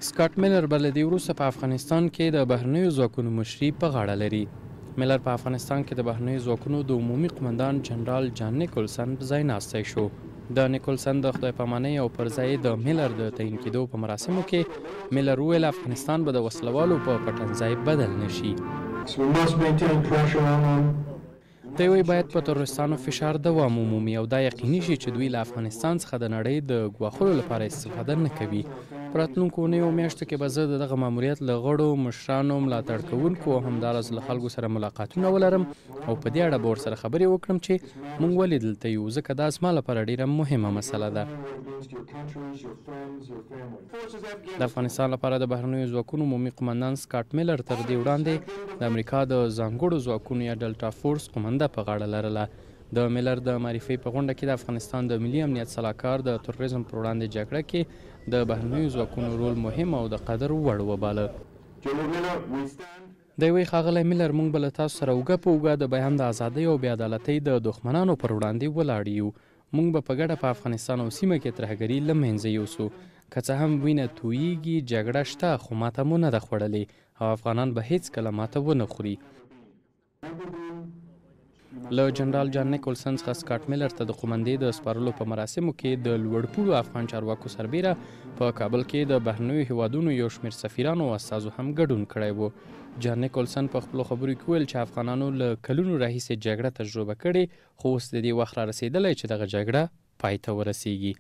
سکاټ میلر به له دې وروسته په افغانستان کې د بهرنیو ځواکونو مشري په غاړه لري. میلر په افغانستان کې د بهرنیو ځواکونو د عمومي قمندان جنرال جان نیکولسن په ځای ناستی شو. د نیکولسن د خدای پامانۍ او پر ځای د میلر د تعیین کېدو په مراسمو کې میلر وویل افغانستان به د وسلوالو په پټنځای بدل نشي. دوی وایي باید په تروریستانو فشار دوام ومومي او دا یقیني شي چې دوی له افغانستان څخه د نړۍ د ګواښلو لپاره استفاده نه کوي. په راتلونکو اونیو میاشتو کې به زه د دغه ماموریت له غړو، مشرانو، ملاتړ کوونکو او همداراز له خلکو سره ملاقاتونه ولرم او په دې اړه به ورسره خبرې وکړم چې موږ ولې دلته یو، ځکه دا زما لپاره ډیره مهمه مسله ده. د افغانستان لپاره د بهرنیو ځواکونو عمومي قمندان سکاټ میلر تر دې وړاندې د امریکا د ځانګړو ځواکونو یا ډلټا فورس قمنده په غاړه لرله. د میلر د معرفي په غونډه کې د افغانستان د ملي امنیت سلاکار د تروریزم پر وړاندې جګړه کې د بهرنیو ځواکونو رول مهم او د قدر وړ وباله. دی وایي ښاغلی میلر موږ به له تاسو سره اوږه په اوږه د بیان د ازادۍ او بې عدالتۍ د دښمنانو پر وړاندې ولاړ یو. موږ به په ګډه په افغانستان او سیمه کې ترهګري له منځه یوسو. که څه هم وینه تویېږي، جګړه شته، خو ماته مو نه ده خوړلې او افغانان به هیڅکله ماته ونه خوري. له جنرال جان نیکولسن څخه سکاټ میلر ته د قمندې د سپارلو په مراسمو کې د لوړپوړو افغان چارواکو سربیره په کابل کې د بهرنیو هیوادونو یو شمېر سفیرانو او استازو هم ګډون کړی و. جان نیکولسن په خپلو خبرو کې ویل چې افغانانو له کلونو راهیسې جګړه تجربه کړې، خو اوس د دې وخت را رسېدلی چې دغه جګړه پای ته ورسیږي.